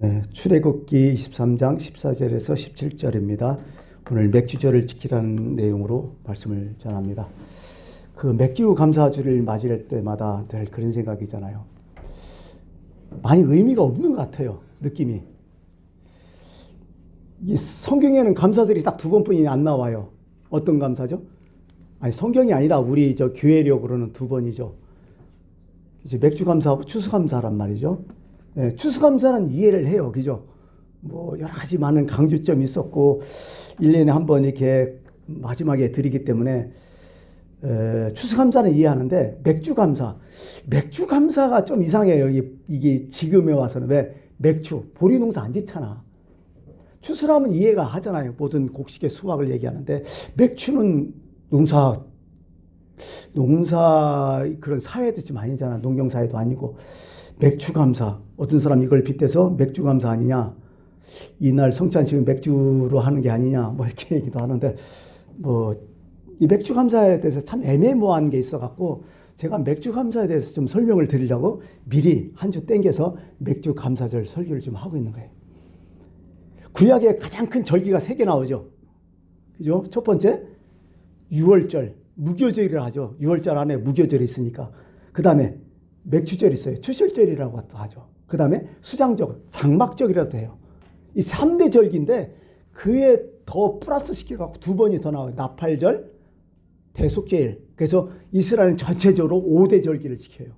네, 출애굽기 23장 14절에서 17절입니다. 오늘 맥주절을 지키라는 내용으로 말씀을 전합니다. 그 맥주 감사주를 맞이할 때마다 늘 그런 생각이잖아요. 많이 의미가 없는 것 같아요. 느낌이. 이 성경에는 감사절이 딱 두 번뿐이 안 나와요. 어떤 감사죠? 아니, 성경이 아니라 우리 저 교회력으로는 두 번이죠. 이제 맥주 감사하고 추수 감사란 말이죠. 예, 추수감사는 이해를 해요. 그죠? 뭐, 여러 가지 많은 강조점이 있었고, 1년에 한 번 이렇게 마지막에 드리기 때문에, 추수감사는 이해하는데, 맥주감사가 좀 이상해요. 이게 지금에 와서는. 왜? 맥주, 보리농사 안 짓잖아. 추수라면 이해가 하잖아요. 모든 곡식의 수확을 얘기하는데, 맥주는 농사 그런 사회도 좀 아니잖아. 농경사회도 아니고. 맥주감사. 어떤 사람 이걸 빗대서 맥주감사 아니냐. 이날 성찬식은 맥주로 하는 게 아니냐. 뭐 이렇게 얘기도 하는데, 이 맥주감사에 대해서 참 애매모호한 게 있어갖고, 제가 맥주감사에 대해서 좀 설명을 드리려고 미리 한 주 땡겨서 맥주감사절 설교를 좀 하고 있는 거예요. 구약에 가장 큰 절기가 3개 나오죠. 그죠? 첫 번째, 유월절. 무교절이라 하죠. 유월절 안에 무교절이 있으니까. 그 다음에 맥주절이 있어요. 추실절이라고 하죠. 그 다음에 수장절, 장막절이라도 해요. 이 3대 절기인데 그에 더 플러스 시켜갖고 2번이 더 나와요. 나팔절, 대속제일. 그래서 이스라엘은 전체적으로 5대 절기를 지켜요.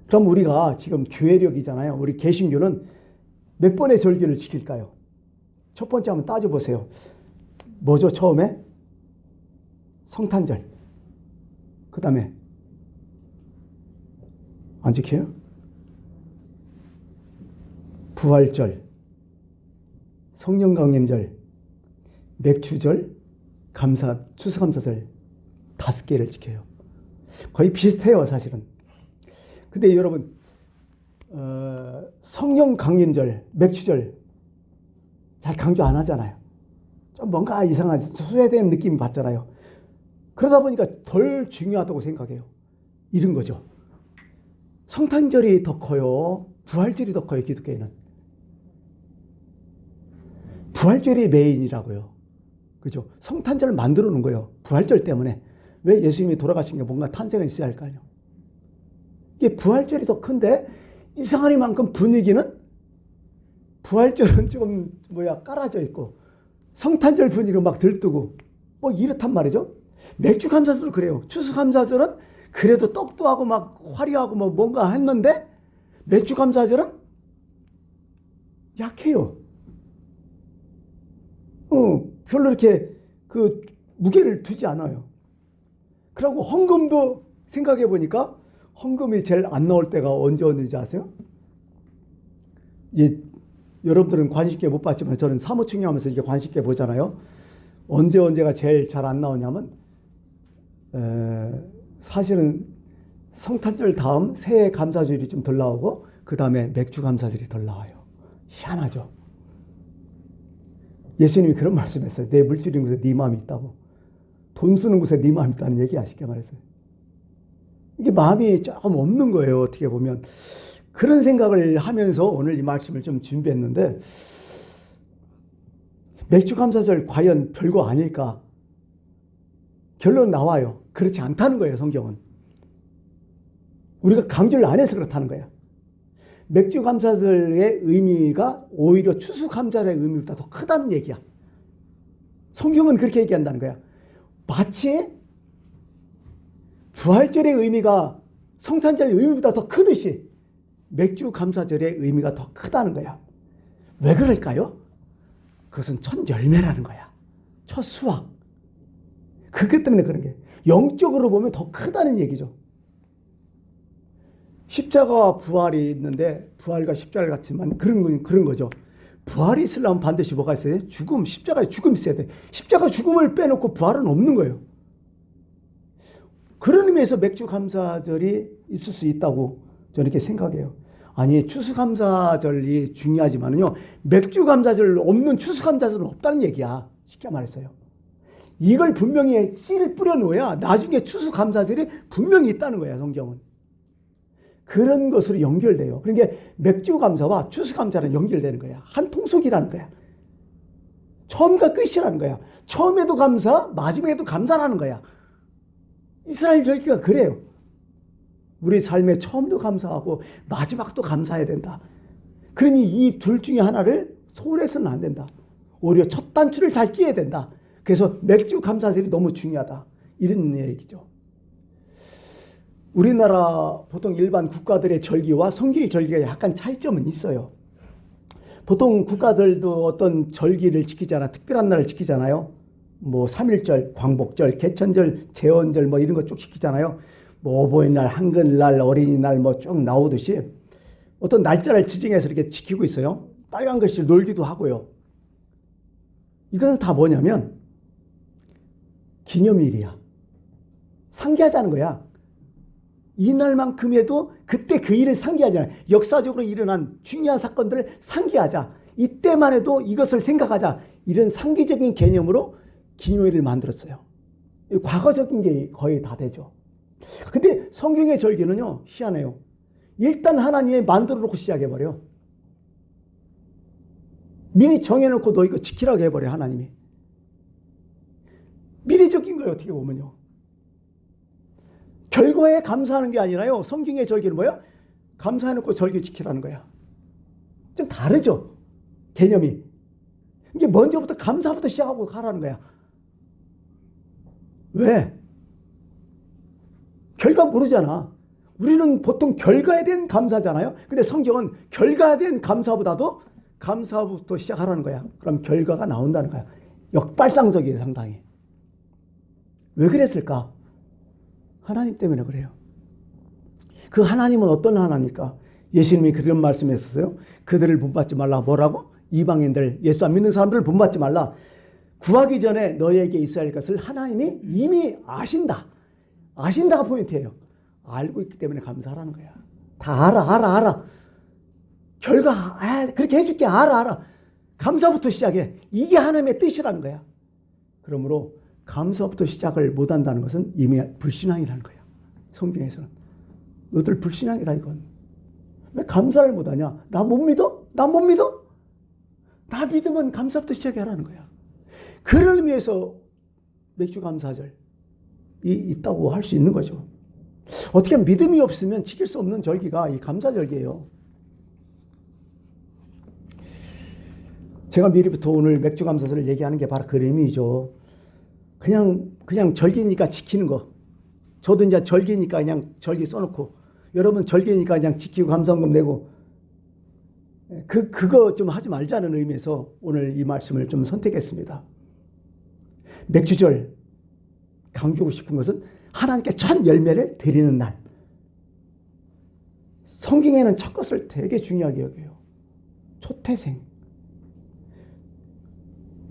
그럼 우리가 지금 교회력이잖아요. 우리 개신교는 몇 번의 절기를 지킬까요? 첫 번째 한번 따져보세요. 뭐죠? 처음에? 성탄절. 그 다음에 안 지켜요? 부활절, 성령강림절, 맥주절, 추수감사절 5개를 지켜요. 거의 비슷해요, 사실은. 근데 여러분, 성령강림절, 맥주절 잘 강조 안 하잖아요. 좀 뭔가 이상한 소외된 느낌이 받잖아요. 그러다 보니까 덜 중요하다고 생각해요. 이런 거죠. 성탄절이 더 커요? 부활절이 더 커요? 기독교에는. 부활절이 메인이라고요. 그죠? 성탄절을 만들어 놓은 거예요. 부활절 때문에. 왜 예수님이 돌아가신 게 뭔가 탄생은 있어야 할 거 아니에요. 이게 부활절이 더 큰데 이상하리만큼 분위기는 부활절은 좀 깔아져 있고 성탄절 분위기는 막 들뜨고 뭐 이렇단 말이죠. 맥주감사절도 그래요. 추수감사절은 그래도 떡도 하고 막 화려하고 뭐 뭔가 했는데 맥주감사절은 약해요. 별로 이렇게 그 무게를 두지 않아요. 그리고 헌금도 생각해 보니까 헌금이 제일 안 나올 때가 언제였는지 아세요? 여러분들은 관심 있게 못 봤지만 저는 사무총회 하면서 이게 관심 있게 보잖아요. 언제가 제일 잘 안 나오냐면 사실은 성탄절 다음 새해 감사절이 좀 덜 나오고 그 다음에 맥주 감사절이 덜 나와요. 희한하죠. 예수님이 그런 말씀했어요. 내 물질인 곳에 네 마음이 있다고. 돈 쓰는 곳에 네 마음이 있다는 얘기 아쉽게 말했어요. 이게 마음이 조금 없는 거예요. 어떻게 보면. 그런 생각을 하면서 오늘 이 말씀을 좀 준비했는데 맥주 감사절 과연 별거 아닐까? 결론 나와요. 그렇지 않다는 거예요. 성경은. 우리가 강조를 안 해서 그렇다는 거야. 맥주 감사절의 의미가 오히려 추수 감사절의 의미보다 더 크다는 얘기야. 성경은 그렇게 얘기한다는 거야. 마치 부활절의 의미가 성탄절의 의미보다 더 크듯이 맥주 감사절의 의미가 더 크다는 거야. 왜 그럴까요? 그것은 첫 열매라는 거야. 첫 수확. 그것 때문에 그런 게 영적으로 보면 더 크다는 얘기죠. 십자가와 부활이 있는데 부활과 십자가 같지만 그런 거죠. 부활이 있으려면 반드시 뭐가 있어야 돼? 죽음, 십자가에 죽음이 있어야 돼. 십자가 죽음을 빼놓고 부활은 없는 거예요. 그런 의미에서 맥주 감사절이 있을 수 있다고 저는 이렇게 생각해요. 아니, 추수감사절이 중요하지만요, 맥주 감사절 없는 추수감사절은 없다는 얘기야. 쉽게 말했어요. 이걸 분명히 씨를 뿌려놓아야 나중에 추수감사절이 분명히 있다는 거야, 성경은. 그런 것으로 연결돼요. 그러니까 맥주 감사와 주스 감사는 연결되는 거야. 한 통속이라는 거야. 처음과 끝이라는 거야. 처음에도 감사, 마지막에도 감사라는 거야. 이스라엘 절기가 그래요. 우리 삶의 처음도 감사하고 마지막도 감사해야 된다. 그러니 이 둘 중에 하나를 소홀해서는 안 된다. 오히려 첫 단추를 잘 끼워야 된다. 그래서 맥주 감사절이 너무 중요하다. 이런 얘기죠. 우리나라 보통 일반 국가들의 절기와 성경의 절기가 약간 차이점은 있어요. 보통 국가들도 어떤 절기를 지키잖아. 특별한 날을 지키잖아요. 뭐 3.1절, 광복절, 개천절, 제헌절 뭐 이런 거 쭉 지키잖아요. 뭐 어버이날, 한글날, 어린이날 뭐 쭉 나오듯이 어떤 날짜를 지정해서 이렇게 지키고 있어요. 빨간 글씨 놀기도 하고요. 이것은 다 뭐냐면 기념일이야. 상기하자는 거야. 이날만큼에도 그때 그 일을 상기하잖아요. 역사적으로 일어난 중요한 사건들을 상기하자. 이때만 해도 이것을 생각하자. 이런 상기적인 개념으로 기념일을 만들었어요. 과거적인 게 거의 다 되죠. 근데 성경의 절기는요, 희한해요. 일단 하나님이 만들어 놓고 시작해버려. 미리 정해놓고 너 이거 지키라고 해버려, 하나님이. 미리적인 거예요, 어떻게 보면요. 결과에 감사하는 게 아니라요. 성경의 절기는 뭐야? 감사해놓고 절기 지키라는 거야. 좀 다르죠? 개념이. 이게 먼저부터 감사부터 시작하고 가라는 거야. 왜? 결과 모르잖아. 우리는 보통 결과에 대한 감사잖아요. 근데 성경은 결과에 대한 감사보다도 감사부터 시작하라는 거야. 그럼 결과가 나온다는 거야. 역발상적이에요, 상당히. 왜 그랬을까? 하나님 때문에 그래요. 그 하나님은 어떤 하나님입니까? 예수님이 그런 말씀했었어요. 그들을 본받지 말라. 뭐라고? 이방인들, 예수 안 믿는 사람들을 본받지 말라. 구하기 전에 너에게 있어야 할 것을 하나님이 이미 아신다. 아신다가 포인트예요. 알고 있기 때문에 감사하라는 거야. 다 알아. 결과 그렇게 해줄게. 알아. 감사부터 시작해. 이게 하나님의 뜻이라는 거야. 그러므로 감사부터 시작을 못한다는 것은 이미 불신앙이라는 거야. 성경에서는. 너들 불신앙이다 이건. 왜 감사를 못하냐? 나 못 믿어? 나 못 믿어? 나 믿으면 감사부터 시작하라는 거야. 그를 위해서 맥주 감사절이 있다고 할 수 있는 거죠. 어떻게 믿음이 없으면 지킬 수 없는 절기가 이 감사절기예요. 제가 미리부터 오늘 맥주 감사절을 얘기하는 게 바로 그 의미죠. 그냥 절기니까 지키는 거. 저도 이제 절기니까 그냥 절기 써놓고, 여러분 절기니까 그냥 지키고 감사원금 내고, 그거 좀 하지 말자는 의미에서 오늘 이 말씀을 좀 선택했습니다. 맥주절 강조하고 싶은 것은 하나님께 첫 열매를 드리는 날. 성경에는 첫 것을 되게 중요하게 여겨요. 초태생.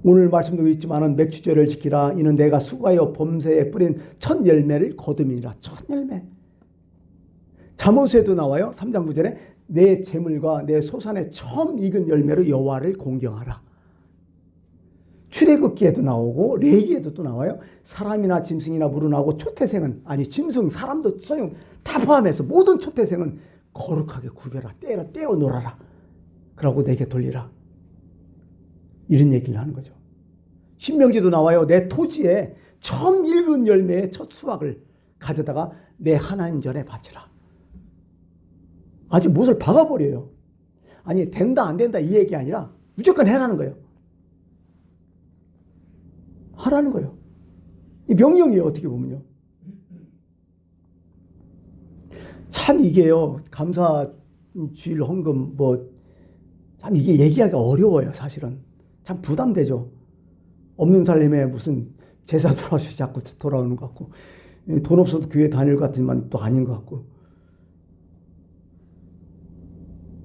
오늘 말씀도 있지만은 맥주절을 지키라. 이는 내가 수고하여 범새에 뿌린 첫 열매를 거둠이니라. 첫 열매. 잠언에도 나와요. 3장 9절에 내 재물과 내 소산의 처음 익은 열매로 여호와를 공경하라. 출애굽기에도 나오고 레위기에도 또 나와요. 사람이나 짐승이나 물은 나오고 초태생은 아니 짐승 사람도 소용 다 포함해서 모든 초태생은 거룩하게 구별하라. 떼어 놀아라. 그러고 내게 돌리라. 이런 얘기를 하는 거죠. 신명기도 나와요. 내 토지에 처음 익은 열매의 첫 수확을 가져다가 내 하나님 전에 바치라. 아직 못을 박아버려요. 아니 된다 안 된다 이 얘기 아니라 무조건 해라는 거예요. 하라는 거예요. 이 명령이에요. 어떻게 보면요. 참 이게요. 감사주일 헌금 참 이게 얘기하기가 어려워요. 사실은. 참 부담되죠. 없는 살림에 무슨 제사 돌아와서 자꾸 돌아오는 것 같고, 돈 없어도 교회 다닐 것 같지만 또 아닌 것 같고.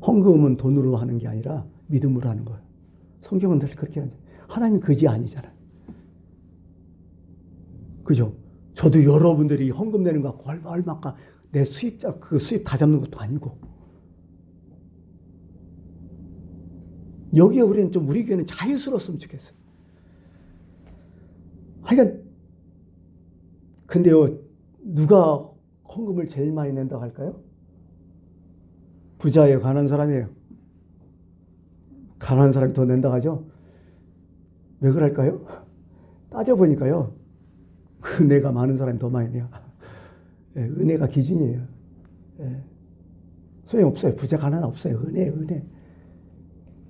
헌금은 돈으로 하는 게 아니라 믿음으로 하는 거예요. 성경은 늘 그렇게 하죠. 하나님은 그지 아니잖아요. 그죠? 저도 여러분들이 헌금 내는 거 같고 얼마까 내 수입자 그 수입 다 잡는 것도 아니고. 여기에 우리는 좀 우리 교회는 자유스러웠으면 좋겠어요. 하여간 근데요 누가 헌금을 제일 많이 낸다고 할까요? 부자예요, 가난한 사람이에요? 가난한 사람이 더 낸다 하죠. 왜 그럴까요? 따져보니까요, 은혜가 많은 사람이 더 많이 내요. 예, 은혜가 기준이에요. 예. 소용없어요. 부자 가난 없어요. 은혜.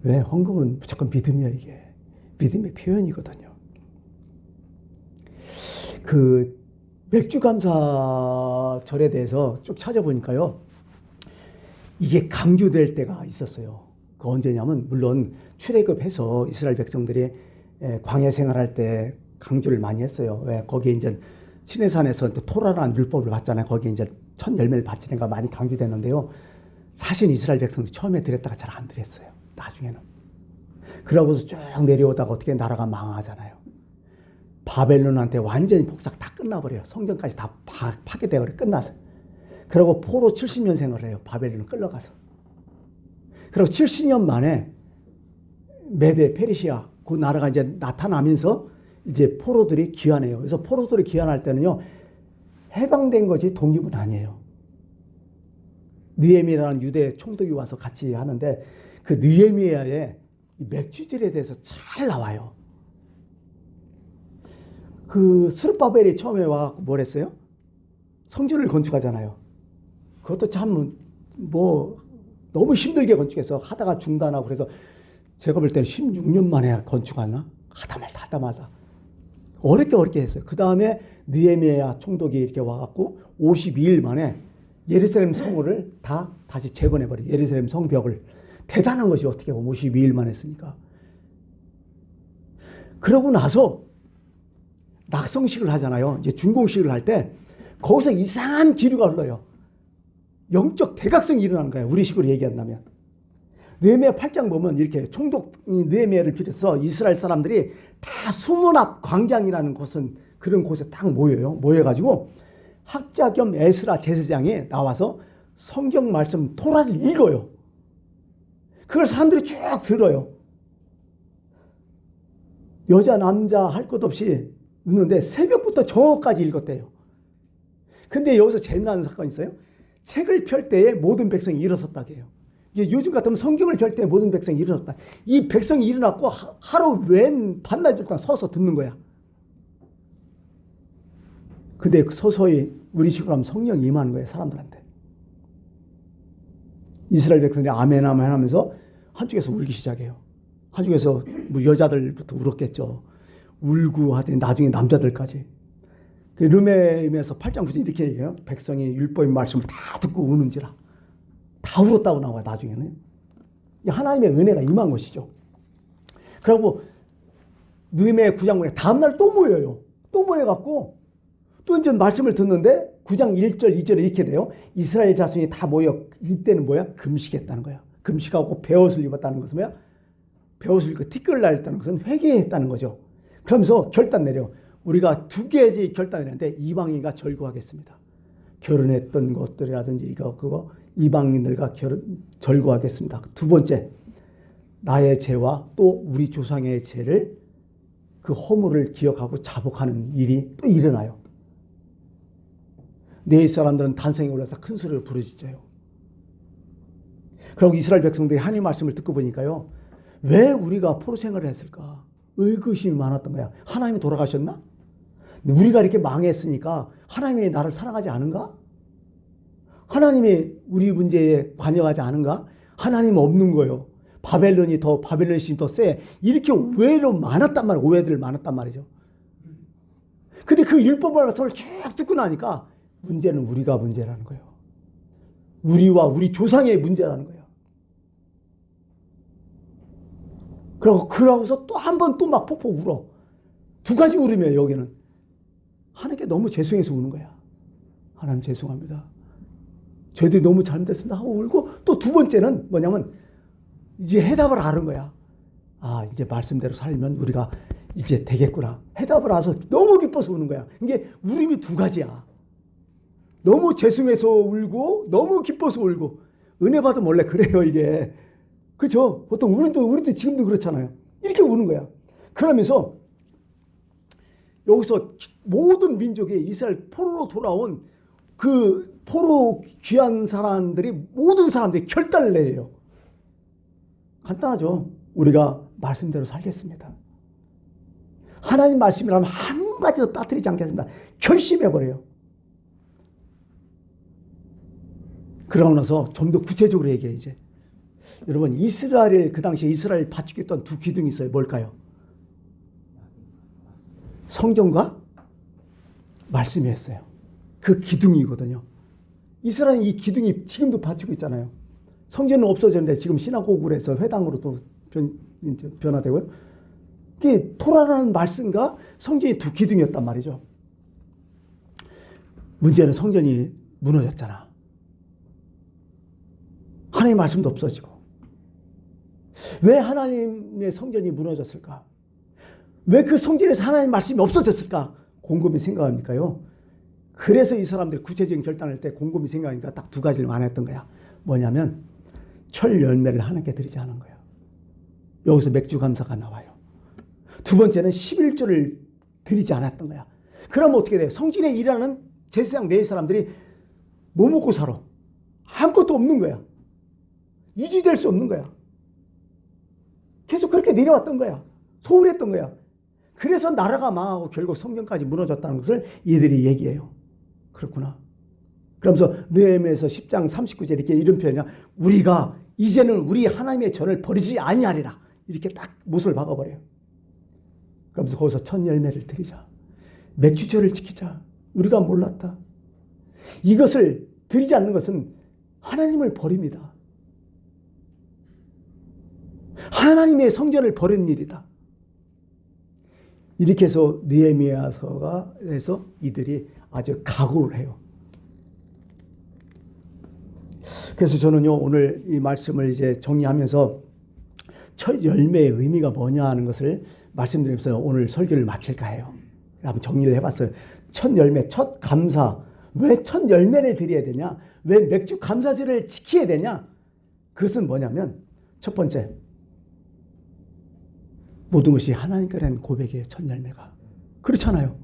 왜? 헌금은 무조건 믿음이야, 이게. 믿음의 표현이거든요. 그 맥주감사절에 대해서 쭉 찾아보니까요, 이게 강조될 때가 있었어요. 그 언제냐면, 물론 출애굽해서 이스라엘 백성들이 광야 생활할 때 강조를 많이 했어요. 왜? 거기에 이제 시내산에서 토라라는 율법을 받잖아요. 거기에 이제 첫 열매를 바치는 거 많이 강조됐는데요. 사실 이스라엘 백성들이 처음에 드렸다가 잘 안 드렸어요. 나중에는. 그러고서 쭉 내려오다가 어떻게 나라가 망하잖아요. 바벨론한테 완전히 복사가 다 끝나버려요. 성전까지 다 파괴되어버려. 끝나서. 그리고 포로 70년 생활을 해요. 바벨론 끌려가서. 그리고 70년 만에 메데 페르시아 그 나라가 이제 나타나면서 이제 포로들이 귀환해요. 그래서 포로들이 귀환할 때는요, 해방된 것이 독립은 아니에요. 느헤미야라는 유대 총독이 와서 같이 하는데, 그 느헤미야의 맥주질에 대해서 잘 나와요. 그 스룹바벨이 처음에 와서 뭘 했어요? 성전을 건축하잖아요. 그것도 참 너무 힘들게 건축해서 하다가 중단하고, 그래서 제가 볼 때는 16년 만에 건축하나? 하다 마다. 어렵게 했어요. 그 다음에 느헤미야 총독이 이렇게 와갖고 52일 만에 예루살렘 성을 다시 재건해버려요. 예루살렘 성벽을. 대단한 것이 어떻게 보면 52일 만에 했으니까. 그러고 나서 낙성식을 하잖아요. 이제 준공식을 할 때 거기서 이상한 기류가 흘러요. 영적 대각성이 일어나는 거예요. 우리식으로 얘기한다면. 느헤미야 8장 보면 이렇게 총독 느헤미야를 비롯해서 이스라엘 사람들이 다 수문앞 광장이라는 곳은 그런 곳에 딱 모여요. 모여가지고 학자 겸 에스라 제사장이 나와서 성경 말씀 토라를 읽어요. 그걸 사람들이 쭉 들어요. 여자 남자 할 것 없이 읽는데 새벽부터 저녁까지 읽었대요. 근데 여기서 재미나는 사건이 있어요. 책을 펼 때에 모든 백성이 일어섰다고 해요. 요즘 같으면 성경을 펼 때 모든 백성이 일어났다. 이 백성이 일어났고 하루 웬 반나절 동안 서서 듣는 거야. 근데 서서히 우리식으로 하면 성령이 임하는 거예요, 사람들한테. 이스라엘 백성들이 아멘 하면서 한쪽에서 울기 시작해요. 한쪽에서 뭐 여자들부터 울었겠죠. 울고 하더니 나중에 남자들까지. 그 르메임에서 8장 9절 이렇게 얘기해요. 백성이 율법의 말씀을 다 듣고 우는지라. 다 울었다고 나와요, 나중에는. 하나님의 은혜가 임한 것이죠. 그리고 느헤미야 9장 보니 다음날 또 모여요. 또 모여갖고 또 이제 말씀을 듣는데 9장 1절 2절에 이렇게 돼요. 이스라엘 자손이 다 모여. 이때는 뭐야? 금식했다는 거야. 금식하고 베옷을 입었다는 것은 뭐야? 베옷을 입고 티끌을 날렸다는 것은 회개했다는 거죠. 그러면서 결단 내려. 우리가 두 개의 결단을 했는데 이방인과 절구하겠습니다. 결혼했던 것들이라든지 그거 이방인들과 절구하겠습니다. 두 번째, 나의 죄와 또 우리 조상의 죄를 그 허물을 기억하고 자복하는 일이 또 일어나요. 네 사람들은 단성에 올라서 큰 소리를 부르짖어요. 그리고 이스라엘 백성들이 하나님 말씀을 듣고 보니까요, 왜 우리가 포로 생활을 했을까? 의구심이 많았던 거야. 하나님이 돌아가셨나? 우리가 이렇게 망했으니까 하나님이 나를 사랑하지 않은가? 하나님이 우리 문제에 관여하지 않은가? 하나님 없는 거예요. 바벨론 힘이 더 세. 이렇게 오해로 많았단 말이에요. 오해들 많았단 말이죠. 근데 그 율법의 말씀을 쭉 듣고 나니까 문제는 우리가 문제라는 거예요. 우리와 우리 조상의 문제라는 거예요. 그러고서 또 한 번 또 막 폭폭 울어. 두 가지 울으면 여기는 하나님께 너무 죄송해서 우는 거야. 하나님 죄송합니다. 저희들이 너무 잘못했습니다 하고 울고, 또 두 번째는 뭐냐면 이제 해답을 아는 거야. 아, 이제 말씀대로 살면 우리가 이제 되겠구나. 해답을 알아서 너무 기뻐서 우는 거야. 이게 울음이 두 가지야. 너무 죄송해서 울고 너무 기뻐서 울고. 은혜 받으면 원래 그래요, 이게. 그렇죠? 보통 우리도 지금도 그렇잖아요. 이렇게 우는 거야. 그러면서 여기서 모든 민족이 이스라엘 포로로 돌아온 그 포로 귀한 사람들이 모든 사람들이 결단을 내려요. 간단하죠. 우리가 말씀대로 살겠습니다. 하나님 말씀이라면 한 가지도 빠뜨리지 않겠습니다. 결심해버려요. 그러고 나서 좀 더 구체적으로 얘기해 이제. 여러분 이스라엘 그 당시에 이스라엘 바치고 있던 두 기둥이 있어요. 뭘까요? 성경과 말씀이었어요. 그 기둥이거든요. 이스라엘 이 기둥이 지금도 바치고 있잖아요. 성전은 없어졌는데 지금 시나고그로 해서 회당으로 또 변화되고요. 그게 토라라는 말씀과 성전이 두 기둥이었단 말이죠. 문제는 성전이 무너졌잖아. 하나님의 말씀도 없어지고. 왜 하나님의 성전이 무너졌을까? 왜 그 성전에서 하나님의 말씀이 없어졌을까? 곰곰이 생각합니까요? 그래서 이 사람들이 구체적인 결단을 할 때 곰곰이 생각하니까 딱 두 가지를 말했던 거야. 뭐냐면 철 열매를 하나님께 드리지 않은 거예요. 여기서 맥주 감사가 나와요. 두 번째는 11조를 드리지 않았던 거야. 그럼 어떻게 돼요? 성전에 일하는 제사장 레위 사람들이 뭐 먹고 살아? 아무것도 없는 거야. 유지될 수 없는 거야. 계속 그렇게 내려왔던 거야. 소홀했던 거야. 그래서 나라가 망하고 결국 성전까지 무너졌다는 것을 이들이 얘기해요. 그렇구나. 그러면서 느헤미야서 10장 39절 이렇게 이런 표현이야. 우리가 이제는 우리 하나님의 전을 버리지 아니하리라. 이렇게 딱 못을 박아버려요. 그러면서 거기서 첫 열매를 드리자. 맥주절을 지키자. 우리가 몰랐다. 이것을 드리지 않는 것은 하나님을 버립니다. 하나님의 성전을 버린 일이다. 이렇게 해서 느헤미야서에서 이들이 아주 각오를 해요. 그래서 저는요 오늘 이 말씀을 이제 정리하면서 첫 열매의 의미가 뭐냐 하는 것을 말씀드리면서 오늘 설교를 마칠까 해요. 한번 정리를 해봤어요. 첫 열매, 첫 감사. 왜 첫 열매를 드려야 되냐? 왜 맥주 감사제를 지켜야 되냐? 그것은 뭐냐면 첫 번째, 모든 것이 하나님께 대한 고백이에요. 첫 열매가. 그렇잖아요.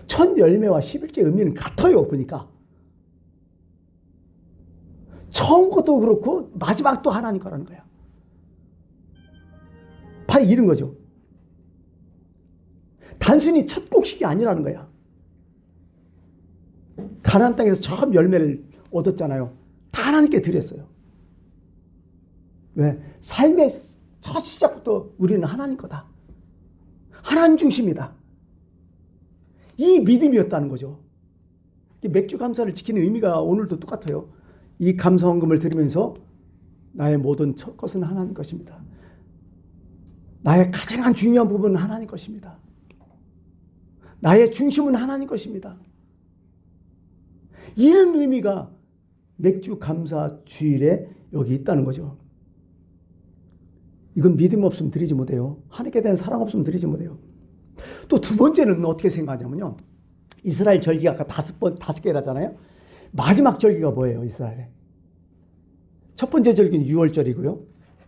첫 열매와 11조 의미는 같아요. 보니까. 처음 것도 그렇고 마지막도 하나님 거라는 거야. 바로 이런 거죠. 단순히 첫 곡식이 아니라는 거야. 가나안 땅에서 처음 열매를 얻었잖아요. 다 하나님께 드렸어요. 왜? 삶의 첫 시작부터 우리는 하나님 거다. 하나님 중심이다. 이 믿음이었다는 거죠. 맥주 감사를 지키는 의미가 오늘도 똑같아요. 이 감사헌금을 드리면서 나의 모든 첫 것은 하나님 것입니다. 나의 가장 중요한 부분은 하나님 것입니다. 나의 중심은 하나님 것입니다. 이런 의미가 맥주 감사 주일에 여기 있다는 거죠. 이건 믿음 없으면 드리지 못해요. 하나님께 대한 사랑 없으면 드리지 못해요. 또 두 번째는 어떻게 생각하냐면요. 이스라엘 절기가 아까 다섯 개라잖아요. 마지막 절기가 뭐예요, 이스라엘에? 첫 번째 절기는 6월절이고요.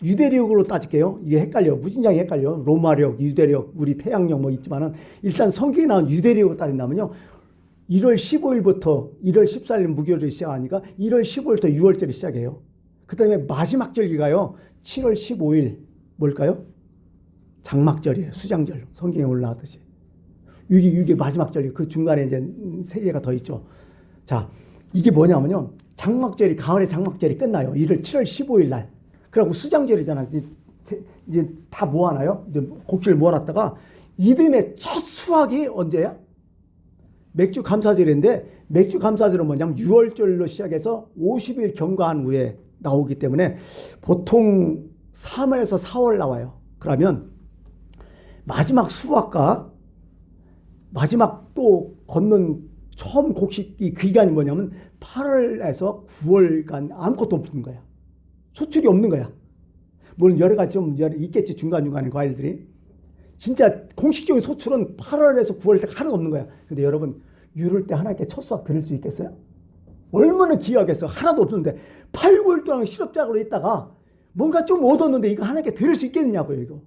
유대력으로 따질게요. 이게 헷갈려요. 무진장이 헷갈려요. 로마력, 유대력, 우리 태양력 뭐 있지만은 일단 성경에 나온 유대력으로 따진다면요. 1월 15일부터 1월 14일 무교를 시작하니까 1월 15일부터 6월절이 시작해요. 그 다음에 마지막 절기가요. 7월 15일 뭘까요? 장막절이에요. 수장절. 성경에 올라왔듯이. 이게 마지막 절기. 그 중간에 이제 세 개가 더 있죠. 자, 이게 뭐냐면요. 장막절이, 가을에 장막절이 끝나요. 7월 15일 날. 그리고 수장절이잖아. 이제 다 모아놔요. 이제 곡식을 모아놨다가 이듬해 첫 수확이 언제야? 맥주 감사절인데 맥주 감사절은 뭐냐면 6월절로 시작해서 50일 경과한 후에 나오기 때문에 보통 3월에서 4월 나와요. 그러면 마지막 수확과 마지막 또 걷는 처음 곡식이 기간이 뭐냐면 8월에서 9월간 아무것도 없는 거야. 소출이 없는 거야. 물론 여러 가지 좀 있겠지. 중간중간에 과일들이. 진짜 공식적인 소출은 8월에서 9월 때 하나도 없는 거야. 근데 여러분 유를 때 하나님께 첫 수확 드릴 수 있겠어요? 얼마나 귀하겠어. 하나도 없는데 8, 9월 동안 실업작으로 있다가 뭔가 좀 얻었는데 이거 하나님께 드릴 수 있겠냐고요. 이거.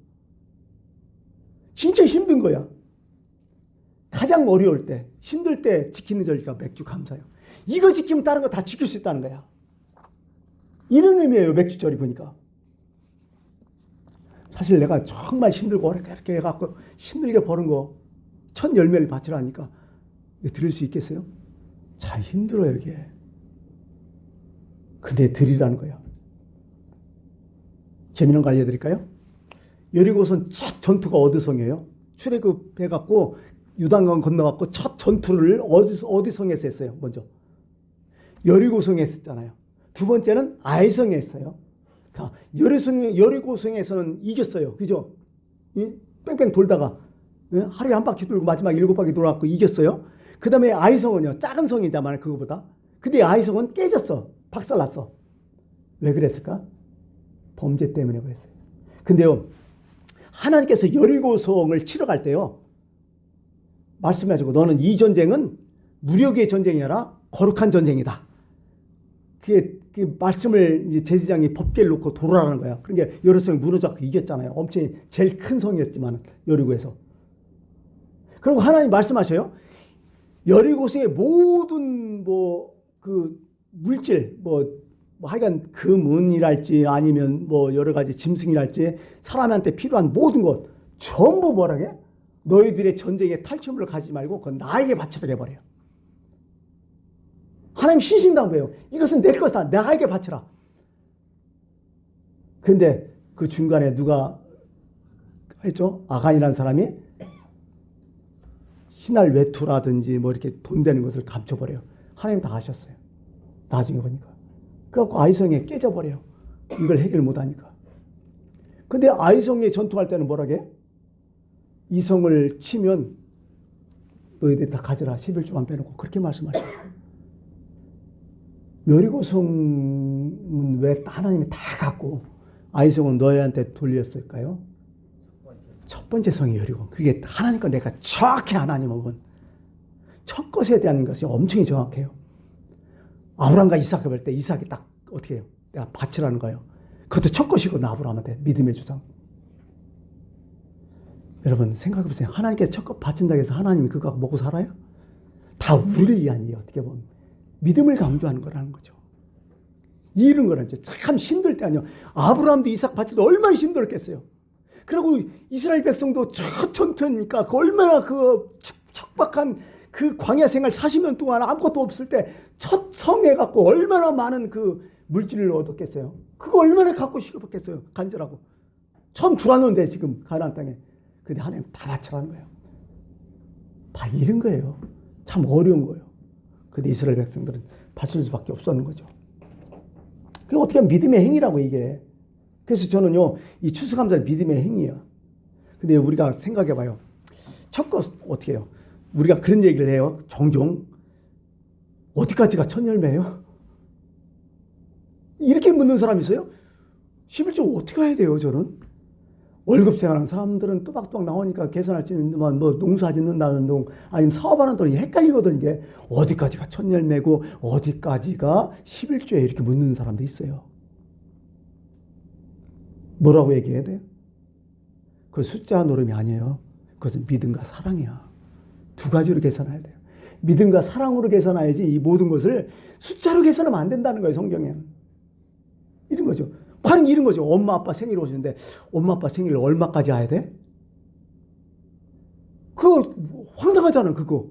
진짜 힘든 거야. 가장 어려울 때, 힘들 때 지키는 절기가 맥주 감사예요. 이거 지키면 다른 거 다 지킬 수 있다는 거야. 이런 의미예요. 맥주절이 보니까. 사실 내가 정말 힘들고 이렇게 해갖고 힘들게 버는 거 첫 열매를 바치라니까 이거 드릴 수 있겠어요? 참 힘들어요 이게. 근데 드리라는 거야. 재미난 거 알려드릴까요? 여리고선 첫 전투가 어디성이에요? 출애굽해갖고 유단강 건너갖고 첫 전투를 어디 성에서 했어요? 먼저 여리고성에 했었잖아요. 두 번째는 아이성에 했어요. 여리고성에서는 이겼어요. 그죠? 뺑뺑 돌다가 하루에 한 바퀴 돌고 마지막 7바퀴 돌아갖고 이겼어요. 그 다음에 아이성은요. 작은 성이잖아요. 그거보다. 근데 아이성은 깨졌어. 박살났어. 왜 그랬을까? 범죄 때문에 그랬어요. 근데요. 하나님께서 여리고성을 치러 갈 때요. 말씀하시고 너는 이 전쟁은 무력의 전쟁이 아니라 거룩한 전쟁이다. 그 말씀을 제사장이 법계를 놓고 돌아라는 거야. 그러니까 여리고성이 무너져서 이겼잖아요. 엄청 제일 큰 성이었지만 여리고에서. 그리고 하나님 말씀하셔요. 여리고성의 모든 그 물질 하여간 금은이랄지 아니면 여러 가지 짐승이랄지 사람한테 필요한 모든 것 전부 뭐라게? 너희들의 전쟁의 탈취물을 가지지 말고 그건 나에게 바치라 해버려요. 하나님 신신당부예요. 이것은 내 것이다. 나에게 바치라. 근데 그 중간에 누가 했죠? 아간이라는 사람이 신할 외투라든지 이렇게 돈 되는 것을 감춰버려요. 하나님 다 아셨어요. 나중에 보니까. 그래갖고 아이성에 깨져버려요. 이걸 해결 못하니까. 근데 아이성에 전투할 때는 뭐라게? 이 성을 치면 너희들 다 가져라. 11조만 빼놓고 그렇게 말씀하셔요. 여리고성은 왜 하나님이 다 갖고 아이성은 너희한테 돌렸을까요? 첫 번째 성이 여리고. 그게 하나님과 내가 정확히 하나님은 첫 것에 대한 것이 엄청 정확해요. 아브라함과 이삭을 볼 때 이삭이 딱 어떻게 해요? 내가 바치라는 거예요. 그것도 첫 것이거든. 아브라함한테 믿음의 주장. 여러분 생각해 보세요. 하나님께서 첫 것 바친다고 해서 하나님이 그거 먹고 살아요? 다 우리를 위한이에요. 어떻게 보면. 믿음을 강조하는 거라는 거죠. 이런 거는 참 힘들 때 아니요. 아브라함도 이삭 바칠 때 얼마나 힘들었겠어요. 그리고 이스라엘 백성도 첫 전투니까 얼마나 그 척박한 그 광야 생활 40년 동안 아무것도 없을 때 첫 성에 갖고 얼마나 많은 그 물질을 얻었겠어요. 그거 얼마나 갖고 싶었겠어요. 간절하고. 처음 들어왔는데 지금 가나안 땅에. 근데 하나님 다 바치라는 거예요. 다 이런 거예요. 참 어려운 거예요. 근데 이스라엘 백성들은 바칠 수밖에 없었는 거죠. 그게 어떻게 하면 믿음의 행위라고 이게. 그래서 저는요, 이 추수감사는 믿음의 행위야. 근데 우리가 생각해 봐요. 첫 것 어떻게 해요? 우리가 그런 얘기를 해요. 종종. 어디까지가 첫 열매예요? 이렇게 묻는 사람이 있어요? 11조 어떻게 해야 돼요, 저는? 월급 생활하는 사람들은 또박또박 나오니까 계산할 수 있는 농사 짓는다는 동 아니면 사업하는 돈이 헷갈리거든. 이게 어디까지가 첫 열매고 어디까지가 11조에 이렇게 묻는 사람도 있어요. 뭐라고 얘기해야 돼요? 그 숫자 노름이 아니에요. 그것은 믿음과 사랑이야. 두 가지로 계산해야 돼요. 믿음과 사랑으로 계산해야지 이 모든 것을 숫자로 계산하면 안 된다는 거예요. 성경에는. 이런 거죠. 바로 이런 거죠. 엄마 아빠 생일 오시는데 엄마 아빠 생일 얼마까지 해야 돼? 그거 황당하잖아. 그거.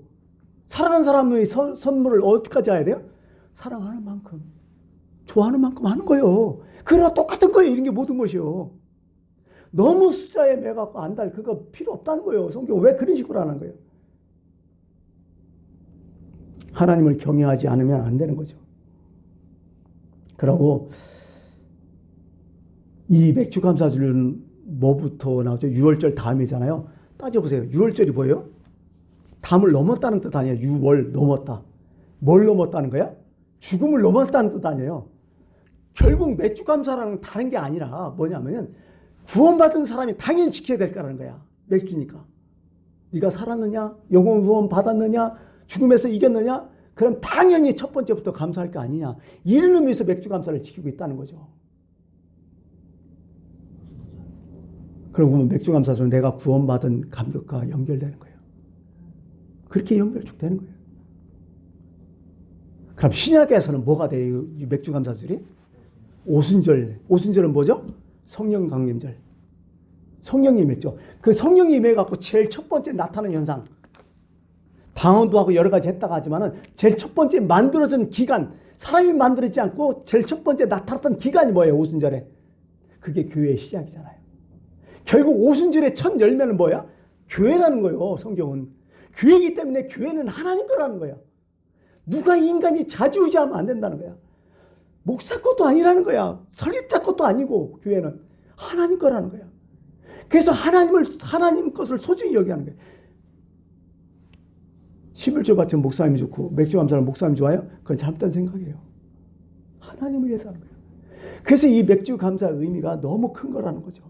사랑하는 사람의 선물을 어디까지 해야 돼요? 사랑하는 만큼. 좋아하는 만큼 하는 거예요. 그러나 똑같은 거예요. 이런 게 모든 것이요. 너무 숫자에 매갖고 안달 그거 필요 없다는 거예요. 성경 왜 그런 식으로 하는 거예요? 하나님을 경외하지 않으면 안 되는 거죠. 그러고 이 맥주 감사주는 뭐부터 나오죠? 유월절 다음이잖아요. 따져보세요. 유월절이 뭐예요? 담을 넘었다는 뜻 아니에요. 유월 넘었다. 뭘 넘었다는 거야? 죽음을 넘었다는 뜻 아니에요. 결국 맥주 감사라는 다른 게 아니라 뭐냐면 구원받은 사람이 당연히 지켜야 될 거라는 거야. 맥주니까. 네가 살았느냐? 영혼 구원 받았느냐? 죽음에서 이겼느냐? 그럼 당연히 첫 번째부터 감사할 거 아니냐. 이런 의미에서 맥주 감사를 지키고 있다는 거죠. 그러면 맥주 감사는 내가 구원받은 감격과 연결되는 거예요. 그렇게 연결 쭉 되는 거예요. 그럼 신약에서는 뭐가 돼요? 이 맥주 감사절이? 오순절. 오순절은 뭐죠? 성령 강림절. 성령이 임했죠. 그 성령이 임해갖고 제일 첫 번째 나타나는 현상. 방언도 하고 여러 가지 했다가 하지만은 제일 첫 번째 만들어진 기간, 사람이 만들어지지 않고 제일 첫 번째 나타났던 기간이 뭐예요? 오순절에. 그게 교회의 시작이잖아요. 결국 오순절의 첫 열매는 뭐야? 교회라는 거예요. 성경은. 교회이기 때문에 교회는 하나님 거라는 거야. 누가 인간이 좌지우지하면 안 된다는 거야. 목사 것도 아니라는 거야. 설립자 것도 아니고 교회는 하나님 거라는 거야. 그래서 하나님 것을 소중히 여기하는 거야. 11조 바치는 목사님이 좋고 맥주 감사는 목사님이 좋아요? 그건 잘못된 생각이에요. 하나님을 위해서 하는 거예요. 그래서 이 맥주 감사 의미가 너무 큰 거라는 거죠.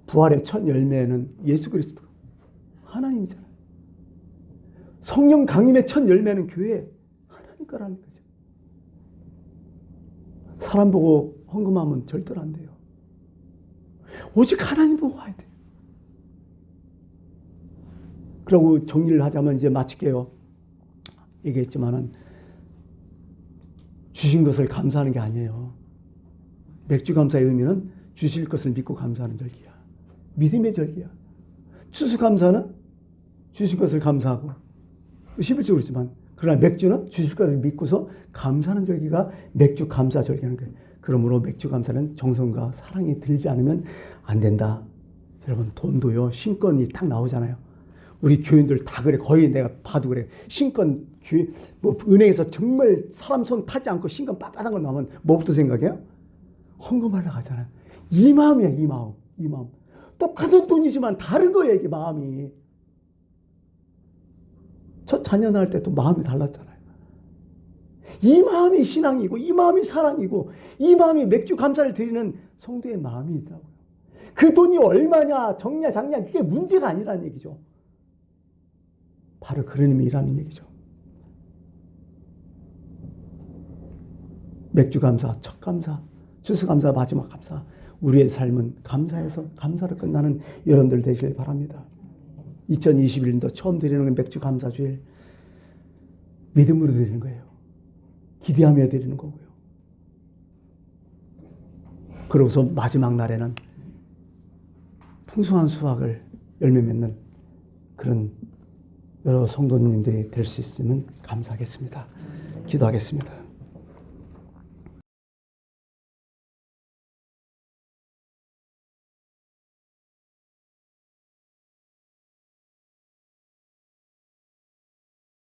부활의 첫 열매는 예수 그리스도 하나님이잖아요. 성령 강림의 첫 열매는 교회 하나님 거라는 거죠. 사람 보고 헌금하면 절대로 안 돼요. 오직 하나님 보고 와야 돼요. 그러고 정리를 하자면 이제 마칠게요. 얘기했지만은 주신 것을 감사하는 게 아니에요. 맥주 감사의 의미는 주실 것을 믿고 감사하는 절기야. 믿음의 절기야. 추수감사는 주신 것을 감사하고 11조 그렇지만 그러나 맥주는 주실 것을 믿고서 감사하는 절기가 맥주 감사 절기라는 거예요. 그러므로 맥주 감사는 정성과 사랑이 들지 않으면 안 된다. 여러분 돈도요. 신권이 딱 나오잖아요. 우리 교인들 다 그래. 거의 내가 봐도 그래. 신권 뭐 은행에서 정말 사람 손 타지 않고 신권 빳빳한 거 나오면 뭐부터 생각해요? 헌금하려고 하잖아요. 이 마음이야. 이 마음. 이 마음. 똑같은 돈이지만 다른 거예요. 이게 마음이. 첫 자녀 낳을 때 또 마음이 달랐잖아요. 이 마음이 신앙이고 이 마음이 사랑이고 이 마음이 맥주 감사를 드리는 성도의 마음이 있다고요. 그 돈이 얼마냐 적냐 작냐 그게 문제가 아니라는 얘기죠. 바로 그런 의미라는 얘기죠. 맥주 감사, 첫 감사, 추수 감사, 마지막 감사. 우리의 삶은 감사해서 감사로 끝나는 여러분들 되시길 바랍니다. 2021년도 처음 드리는 맥주 감사 주일 믿음으로 드리는 거예요. 기대하며 드리는 거고요. 그러고서 마지막 날에는 풍성한 수확을 열매 맺는 그런 여러 성도님들이 될 수 있으면 감사하겠습니다. 기도하겠습니다.